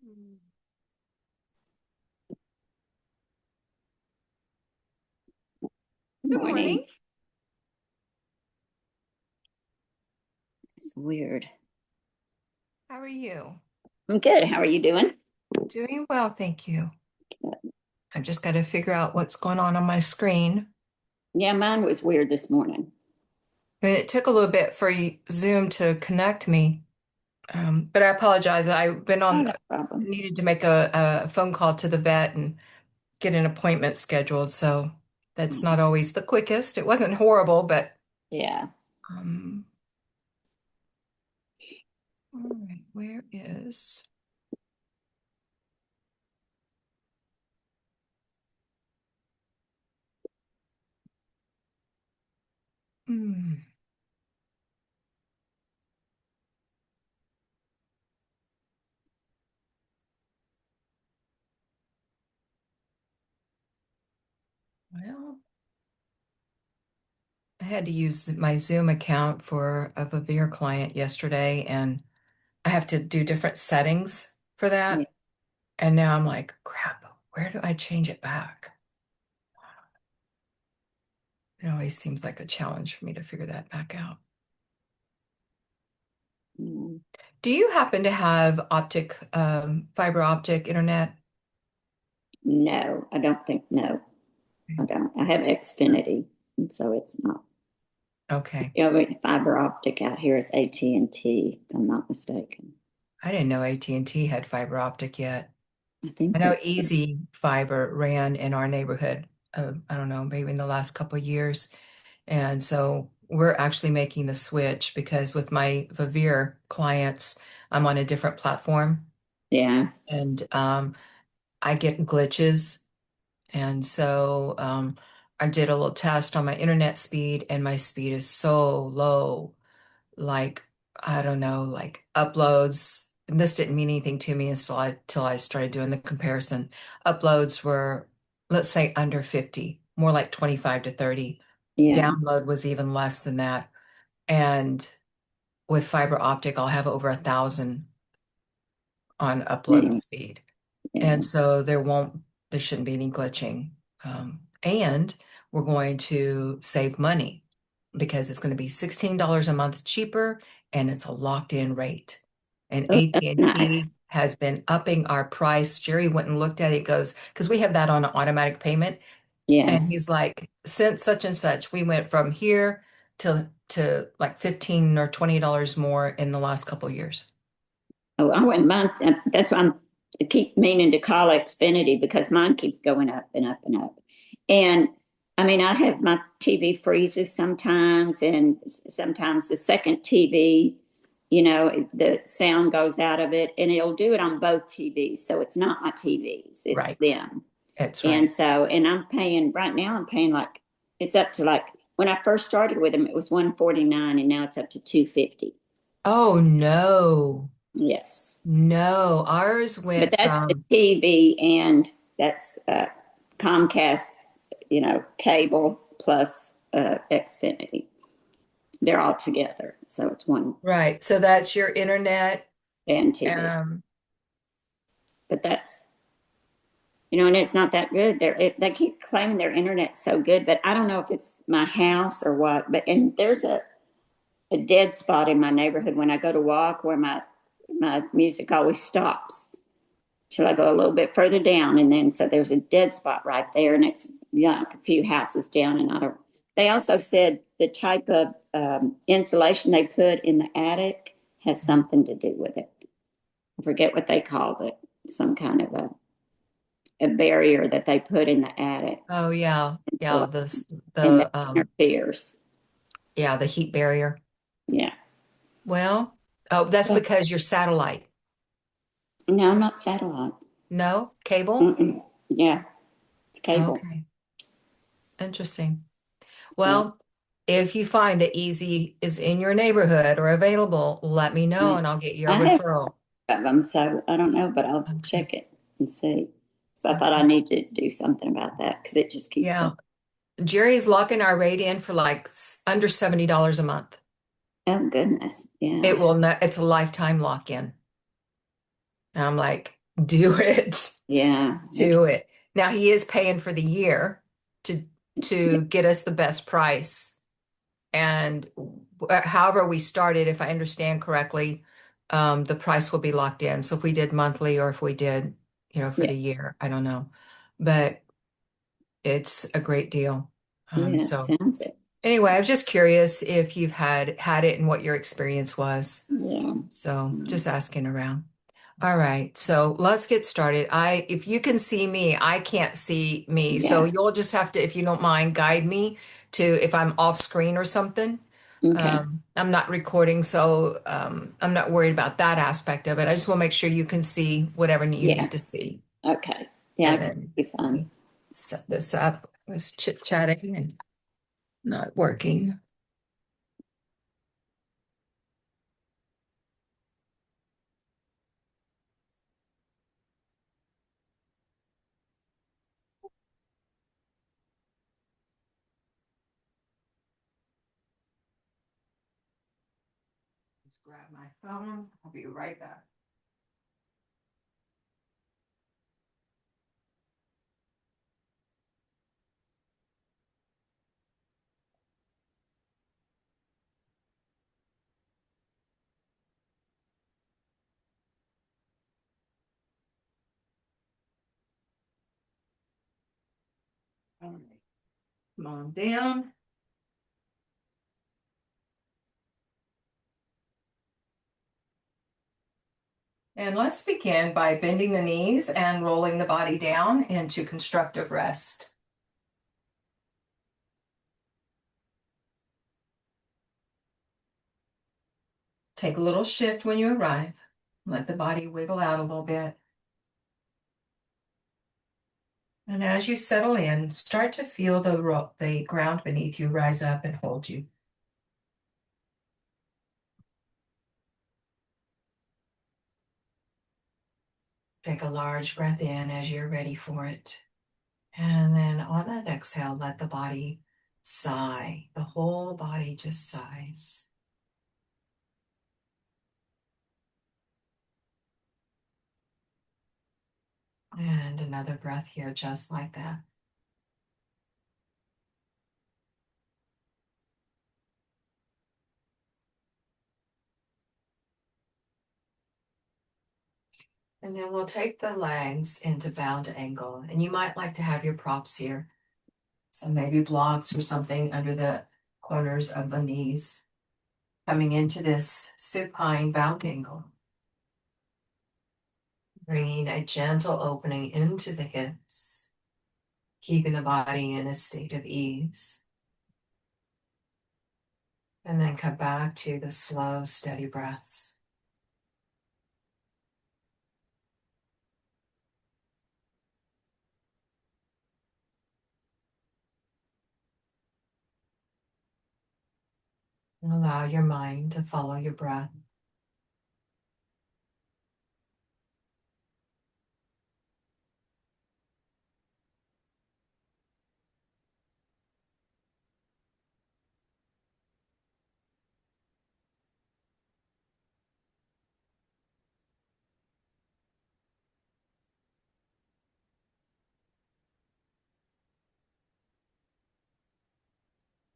Good Morning. morning. It's weird. How are you? I'm good. How are you doing? Doing well, thank you. I've just got to figure out what's going on my screen. Yeah, mine was weird this morning. And it took a little bit for Zoom to connect me, but I apologize. I've been Oh, on, no problem. needed to make a phone call to the vet and get an appointment scheduled, so that's not always the quickest. It wasn't horrible, but Yeah. um, all right, where is? Hmm, well, I had to use my Zoom account for a Vivere client yesterday, and I have to do different settings for Yeah. that. And now I'm like, crap, where do I change it back? It always seems like a challenge for me to figure that back out. Mm. Do you happen to have fiber optic internet? No, I don't think, no, I don't. I have Xfinity, and so it's not. Okay. Fiber optic out here is AT&T, if I'm not mistaken. I didn't know AT&T had fiber optic yet. I I think know they do. Easy Fiber ran in our neighborhood, I don't know, maybe in the last couple of years. And so we're actually making the switch because with my Vivere clients, I'm on a different platform Yeah. and I get glitches. And so I did a little test on my internet speed, and my speed is so low. Like, I don't know, like uploads. And this didn't mean anything to me until I started doing the comparison. Uploads were, let's say, under 50, more like 25 to 30. Yeah. Download was even less than that. And with fiber optic, I'll have over 1,000 on upload Yeah. speed. Yeah. And so there shouldn't be any glitching. And we're going to save money because it's going to be $16 a month cheaper and it's a locked in rate. And Oh, that's nice. AT&T has been upping our price. Jerry went and looked at it, goes, because we have that on an automatic payment. And Yes. he's like, since such and such, we went from here to like 15 or $20 more in the last couple of years. Oh, I wouldn't mind. That's why I keep meaning to call Xfinity because mine keeps going up and up and up. And I mean, I have my TV freezes sometimes, and sometimes the second TV, the sound goes out of it, and it'll do it on both TVs. So it's not my TVs, it's Right. them. That's And right. so, and I'm paying right now, I'm paying like, it's up to like, when I first started with them, it was 149 and now it's up to 250. Oh no. Yes. No, ours But went that's the from, TV and that's Comcast, cable plus Xfinity. They're all together, so it's one right. So that's your internet. band TV. Um, But and it's not that good. They keep claiming their internet's so good, but I don't know if it's my house or what. But and there's a dead spot in my neighborhood when I go to walk where my music always stops till I go a little bit further down, and then so there's a dead spot right there, and it's a few houses down, and I don't. They also said the type of insulation they put in the attic has something to do with it. I forget what they called it, some kind of a barrier that they put in the oh attics, yeah. Yeah, insulation, and that the interferes. yeah, the heat barrier. Yeah. Well, oh, that's because you're satellite. No, I'm not satellite. No, cable? Mm-mm. Yeah, it's cable. Okay. Interesting. Yeah. Well, if you find that Easy is in your neighborhood or available, let me know I and I'll get you a I have referral. of them, so I don't know, but I'll Okay. check it and see. So I thought I Okay. need to do something about that because it just keeps going. Yeah. Jerry's locking our rate in for like under $70 a month. Oh goodness, yeah, It will not, it's a lifetime lock-in. And I'm like, Do it. Yeah. Okay. Do it. Now he is paying for the year to get us the best price. And however we started, if I understand correctly, the price will be locked in. So if we did monthly or if we did, for Yeah. the year, I don't know. But it's a great deal. Yeah. So Sounds it. anyway, I was just curious if you've had it and what your experience was. Yeah. So just asking around. All right, so let's get started. If you can see me, I can't see me. So Yeah. you'll just have to, if you don't mind, guide me to if I'm off screen or something. Okay. I'm not recording, so I'm not worried about that aspect of it. I just want to make sure you can see whatever you Yeah. need to see. Okay. Yeah. I And can then be fun. set this up. I was chit-chatting and not working. Just grab my phone. I'll be right back. All right, come on down. And let's begin by bending the knees and rolling the body down into constructive rest. Take a little shift when you arrive. Let the body wiggle out a little bit. And as you settle in, start to feel the ground beneath you rise up and hold you. Take a large breath in as you're ready for it. And then on that exhale, let the body sigh. The whole body just sighs. And another breath here, just like that. And then we'll take the legs into bound angle. And you might like to have your props here. So maybe blocks or something under the corners of the knees. Coming into this supine bound angle. Bringing a gentle opening into the hips. Keeping the body in a state of ease. And then come back to the slow, steady breaths. And allow your mind to follow your breath.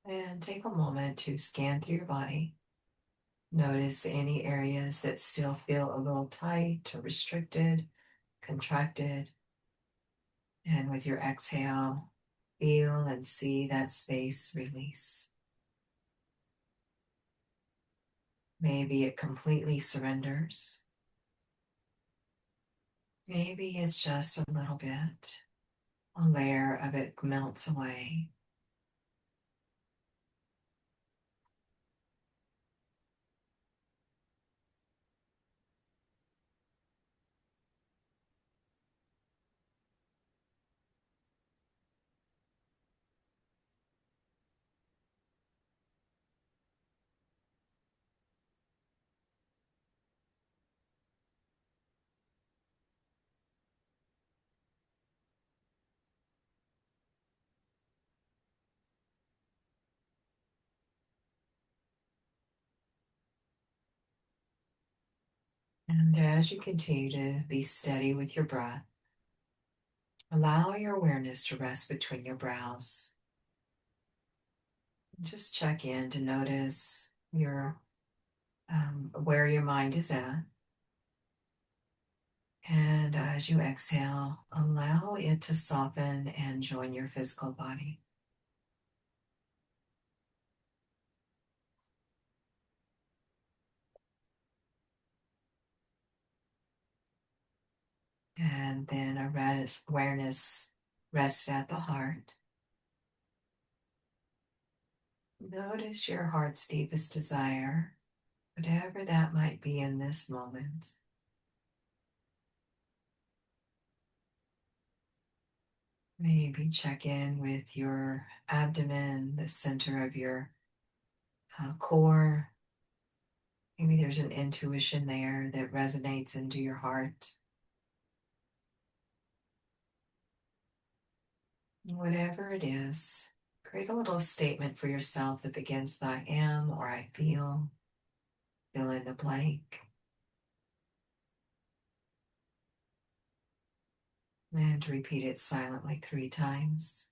And take a moment to scan through your body. Notice any areas that still feel a little tight or restricted, contracted. And with your exhale, feel and see that space release. Maybe it completely surrenders. Maybe it's just a little bit. A layer of it melts away. And as you continue to be steady with your breath, allow your awareness to rest between your brows. Just check in to notice where your mind is at. And as you exhale, allow it to soften and join your physical body. And then awareness rests at the heart. Notice your heart's deepest desire, whatever that might be in this moment. Maybe check in with your abdomen, the center of your core. Maybe there's an intuition there that resonates into your heart. Whatever it is, create a little statement for yourself that begins with I am or I feel. Fill in the blank. And repeat it silently 3 times.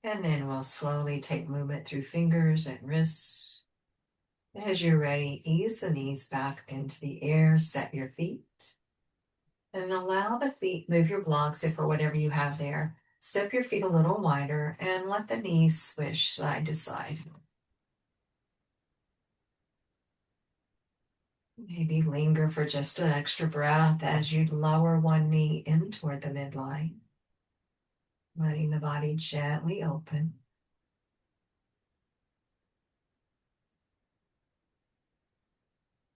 And then we'll slowly take movement through fingers and wrists. As you're ready, ease the knees back into the air, set your feet, and allow the feet, move your blocks if or whatever you have there. Step your feet a little wider and let the knees swish side to side. Maybe linger for just an extra breath as you lower one knee in toward the midline, letting the body gently open.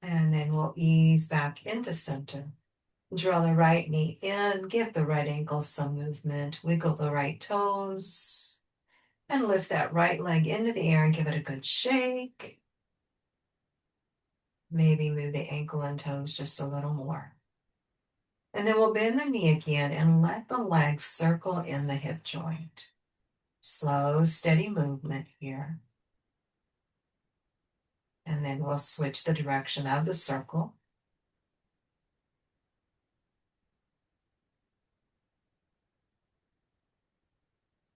And then we'll ease back into center. Draw the right knee in, give the right ankle some movement, wiggle the right toes, and lift that right leg into the air and give it a good shake. Maybe move the ankle and toes just a little more. And then we'll bend the knee again and let the leg circle in the hip joint. Slow, steady movement here. And then we'll switch the direction of the circle.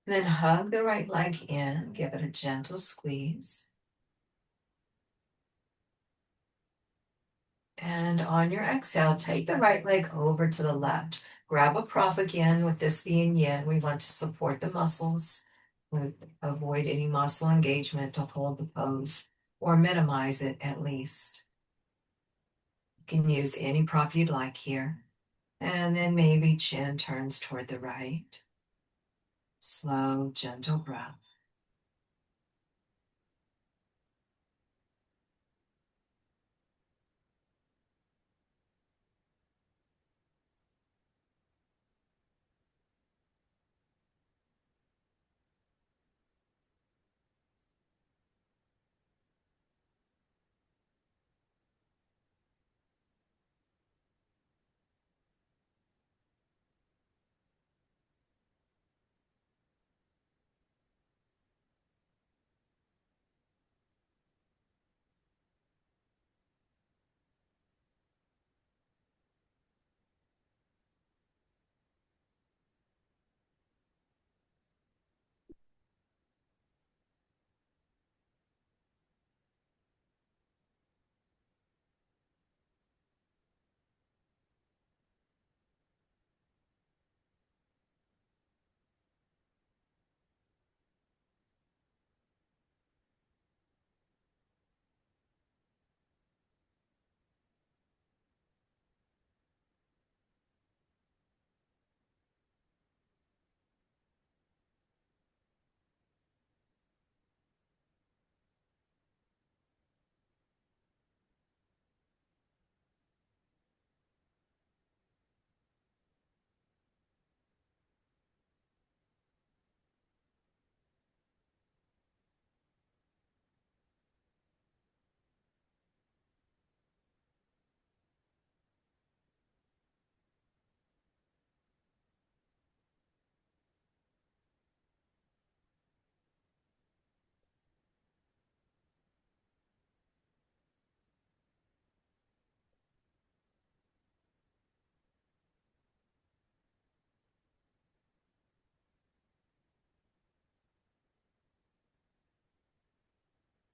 Then hug the right leg in, give it a gentle squeeze. And on your exhale, take the right leg over to the left. Grab a prop again, with this being yin. We want to support the muscles. Avoid any muscle engagement to hold the pose or minimize it at least. You can use any prop you'd like here. And then maybe chin turns toward the right. Slow, gentle breath.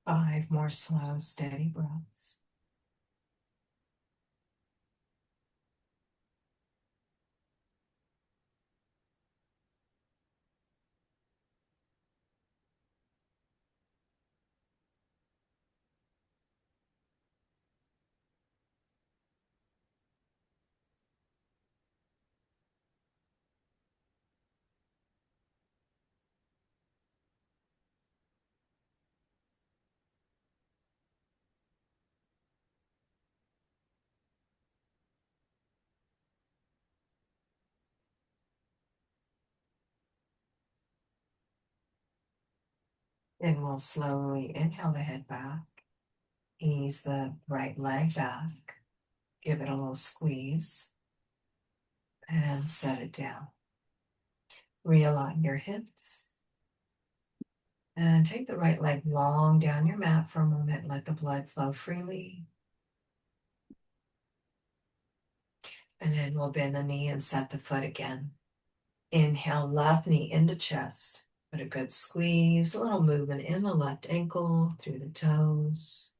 5 more slow, steady breaths. Then we'll slowly inhale the head back, ease the right leg back, give it a little squeeze, and set it down. Realign your hips and take the right leg long down your mat for a moment. Let the blood flow freely. And then we'll bend the knee and set the foot again. Inhale, left knee into chest. Put a good squeeze, a little movement in the left ankle through the toes.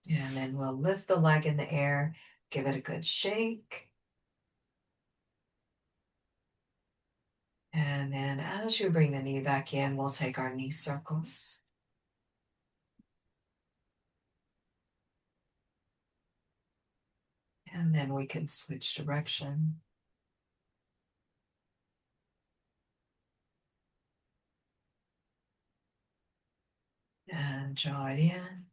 And then we'll lift the leg in the air, give it a good shake. And then as you bring the knee back in, we'll take our knee circles. And then we can switch direction. And draw it in.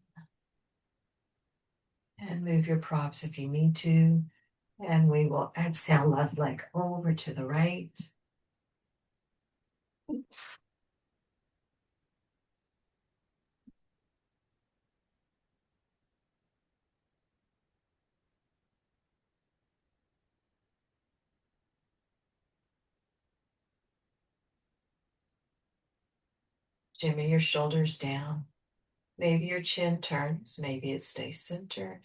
And move your props if you need to. And we will exhale left leg over to the right. Shimmy your shoulders down. Maybe your chin turns, maybe it stays centered.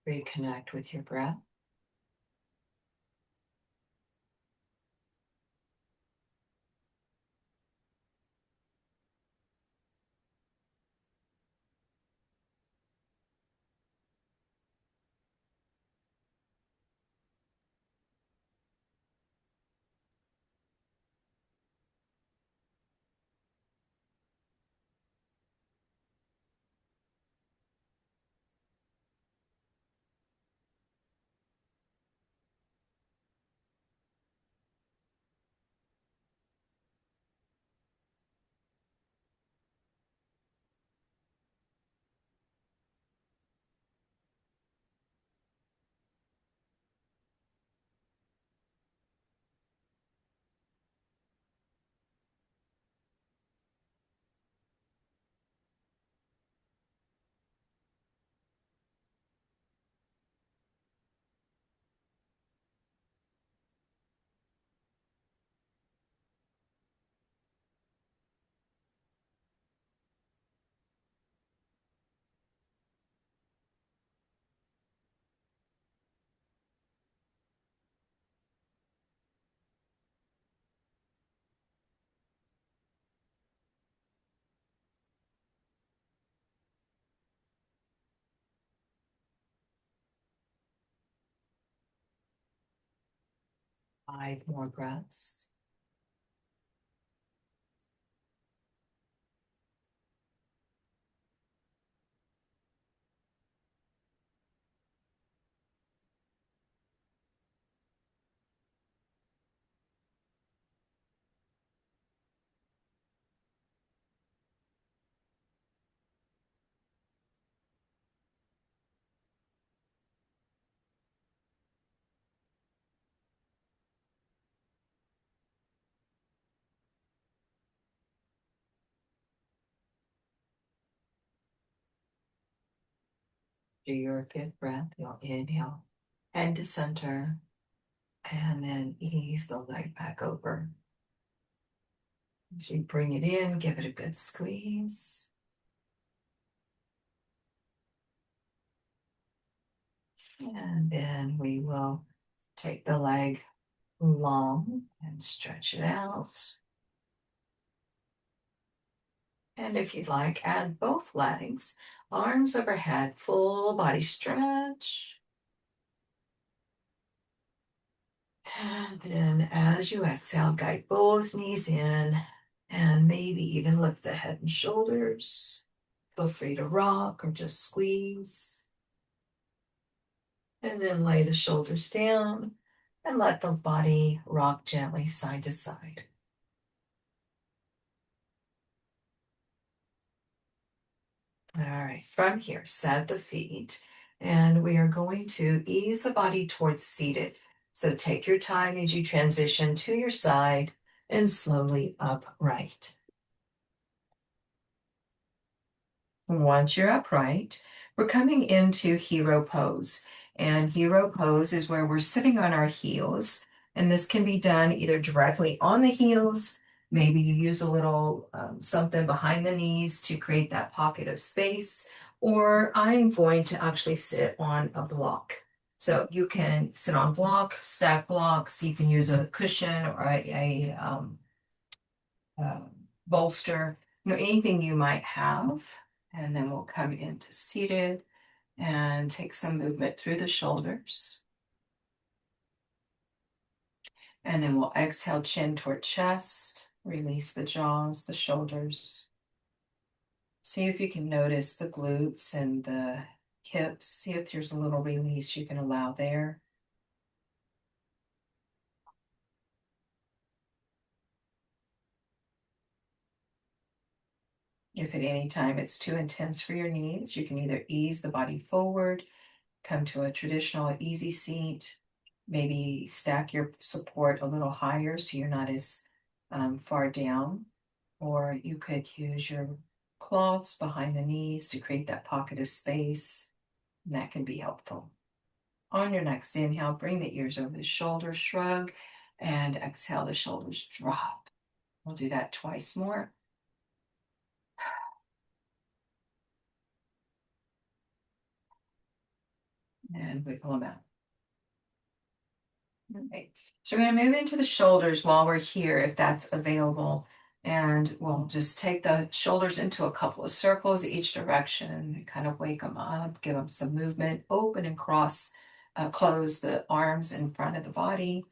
Reconnect with your breath. Five more breaths. Do your fifth breath. You'll inhale, head to center, And then ease the leg back over. As you bring it in, give it a good squeeze. And then we will take the leg long and stretch it out. And if you'd like, add both legs, arms overhead, full body stretch. And then as you exhale, guide both knees in and maybe even lift the head and shoulders. Feel free to rock or just squeeze. And then lay the shoulders down and let the body rock gently side to side. All right, from here, set the feet, and we are going to ease the body towards seated. So take your time as you transition to your side and slowly upright. Once you're upright, we're coming into hero pose. And hero pose is where we're sitting on our heels. And this can be done either directly on the heels, maybe you use a little something behind the knees to create that pocket of space, or I'm going to actually sit on a block. So you can sit on block, stack blocks, you can use a cushion or um, bolster, anything you might have. And then we'll come into seated and take some movement through the shoulders. And then we'll exhale, chin toward chest, release the jaws, the shoulders. See if you can notice the glutes and the hips. See if there's a little release you can allow there. If at any time it's too intense for your knees, you can either ease the body forward, come to a traditional easy seat, maybe stack your support a little higher so you're not as far down, or you could use your cloths behind the knees to create that pocket of space, and that can be helpful. On your next inhale, bring the ears over the shoulders, shrug, and exhale, the shoulders drop. We'll do that twice more. And wiggle them out. Okay, so we're going to move into the shoulders while we're here, if that's available. And we'll just take the shoulders into a couple of circles each direction, kind of wake them up, give them some movement, open and cross, close the arms in front of the body,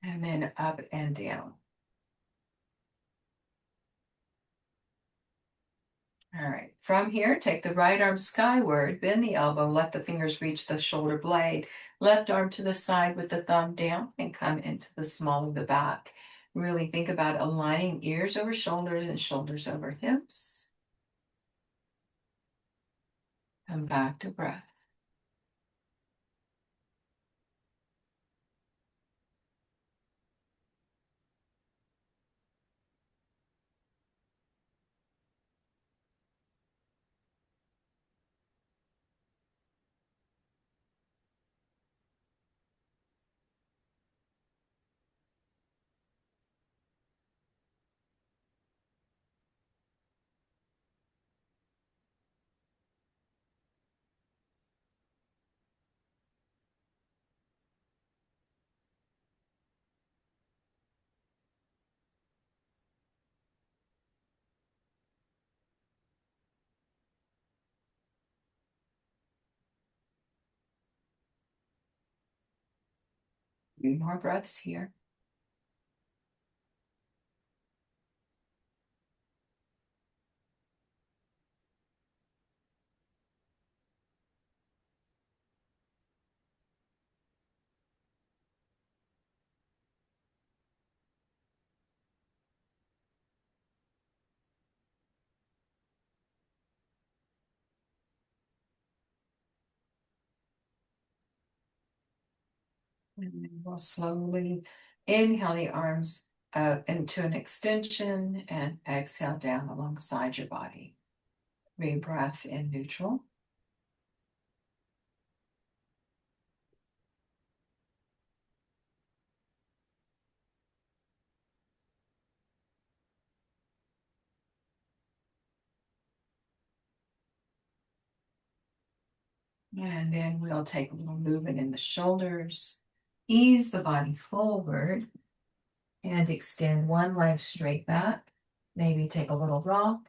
and then up and down. All right, from here, take the right arm skyward, bend the elbow, let the fingers reach the shoulder blade, left arm to the side with the thumb down, and come into the small of the back. Really think about aligning ears over shoulders and shoulders over hips. Come back to breath. Three more breaths here. And then we'll slowly inhale the arms into an extension and exhale down alongside your body. 3 breaths in neutral. And then we'll take a little movement in the shoulders, ease the body forward, and extend one leg straight back. Maybe take a little rock.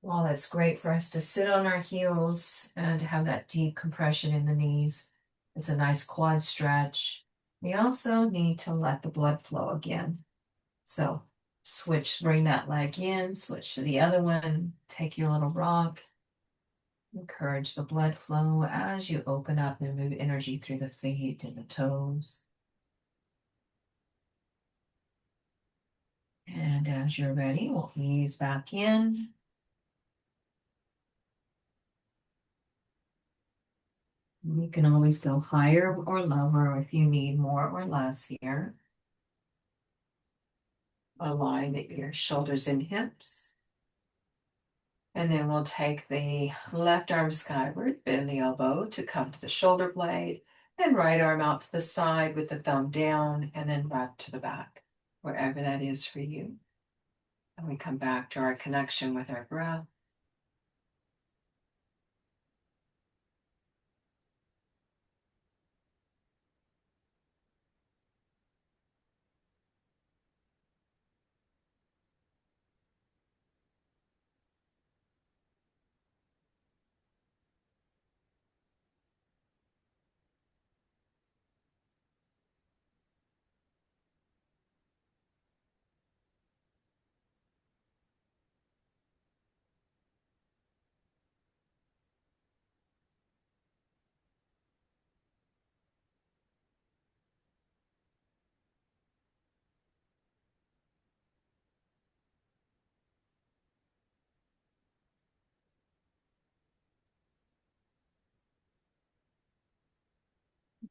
Well, it's great for us to sit on our heels and have that deep compression in the knees. It's a nice quad stretch. We also need to let the blood flow again. So switch, bring that leg in, switch to the other one, take your little rock, encourage the blood flow as you open up and move energy through the feet and the toes. And as you're ready, we'll ease back in. You can always go higher or lower if you need more or less here. Align your shoulders and hips. And then we'll take the left arm skyward, bend the elbow to come to the shoulder blade, and right arm out to the side with the thumb down, and then back to the back, wherever that is for you. And we come back to our connection with our breath.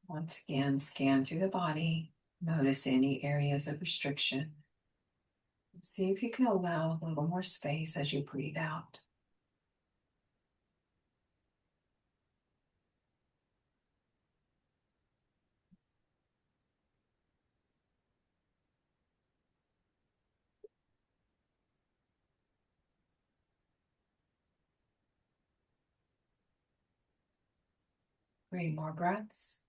Once again, scan through the body. Notice any areas of restriction. See if you can allow a little more space as you breathe out. Three more breaths.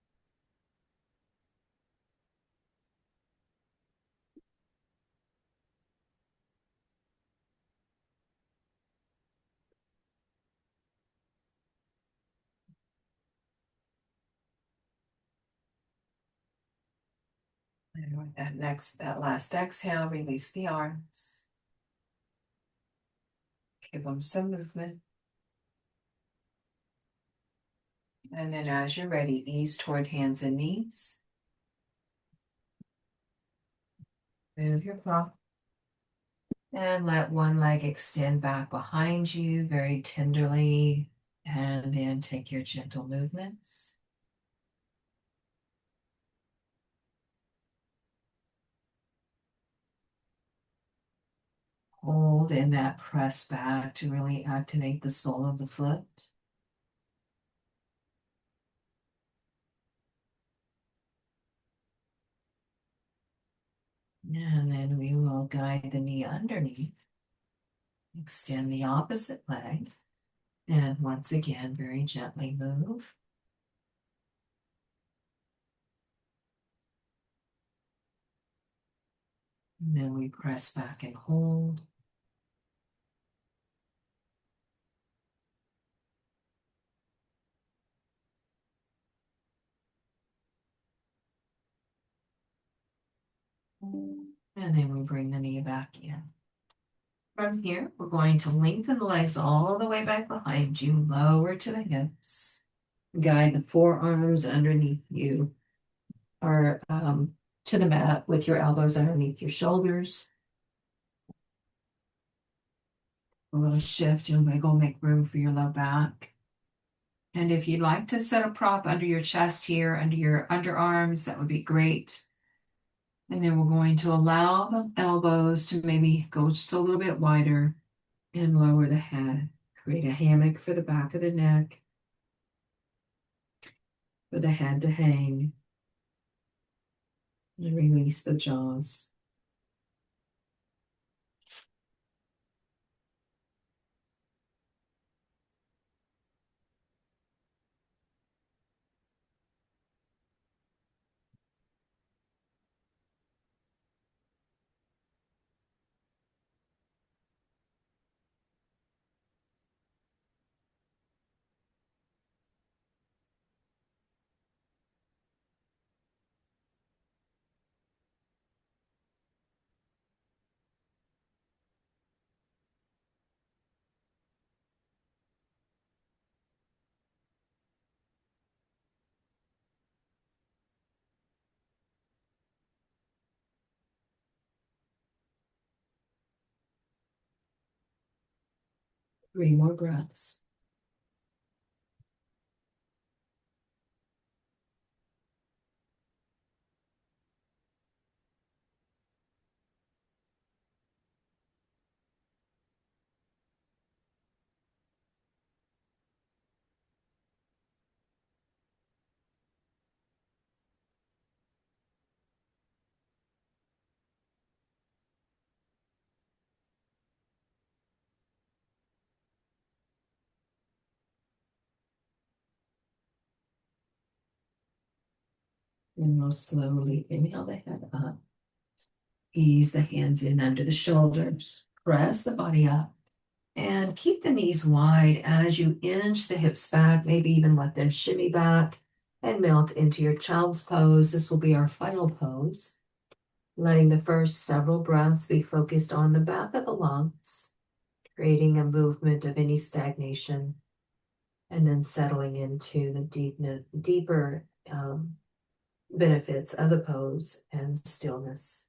And with that last exhale, release the arms. Give them some movement. And then as you're ready, ease toward hands and knees. Move your prop. And let one leg extend back behind you very tenderly. And then take your gentle movements. Hold in that press back to really activate the sole of the foot. And then we will guide the knee underneath. Extend the opposite leg. And once again, very gently move. And then we press back and hold. And then we bring the knee back in. From here, we're going to lengthen the legs all the way back behind you, lower to the hips. Guide the forearms underneath you or to the mat with your elbows underneath your shoulders. A little shift and wiggle, make room for your low back. And if you'd like to set a prop under your chest here, under your underarms, that would be great. And then we're going to allow the elbows to maybe go just a little bit wider and lower the head. Create a hammock for the back of the neck, for the head to hang, and release the jaws. 3 more breaths. And we'll slowly inhale the head up. Ease the hands in under the shoulders. Press the body up. And keep the knees wide as you inch the hips back, maybe even let them shimmy back and melt into your child's pose. This will be our final pose. Letting the first several breaths be focused on the back of the lungs, creating a movement of any stagnation, and then settling into the deeper benefits of the pose and stillness.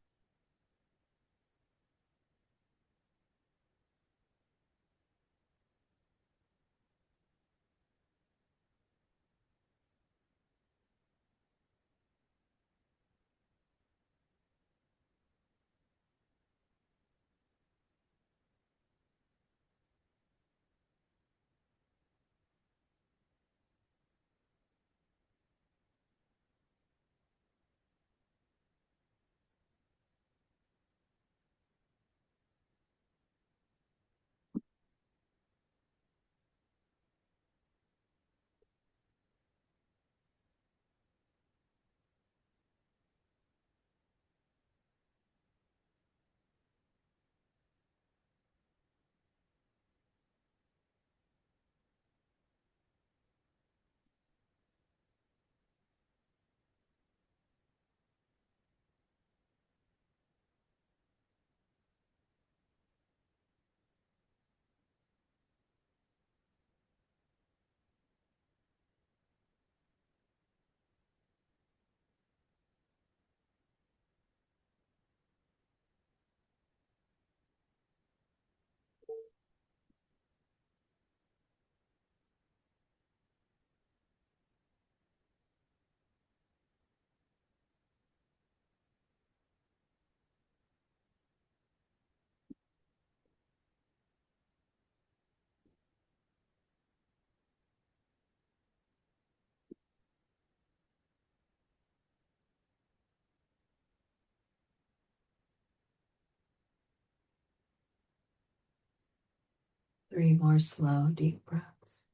Three more slow, deep breaths.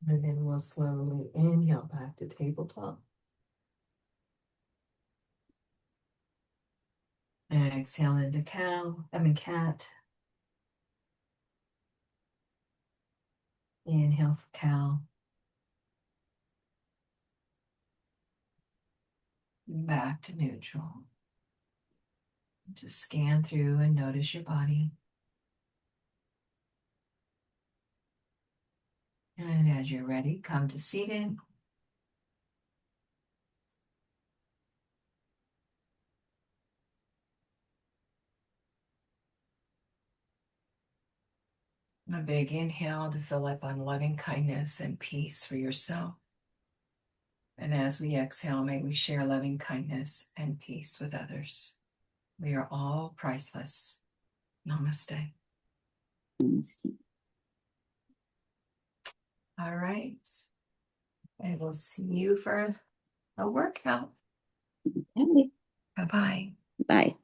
And then we'll slowly inhale back to tabletop. Exhale into cat. Inhale for cow. Back to neutral. Just scan through and notice your body. And as you're ready, come to seated. A big inhale to fill up on loving kindness and peace for yourself. And as we exhale, may we share loving kindness and peace with others. We are all priceless. Namaste. All right. And we'll see you for a workout. Okay. Bye-bye. Bye.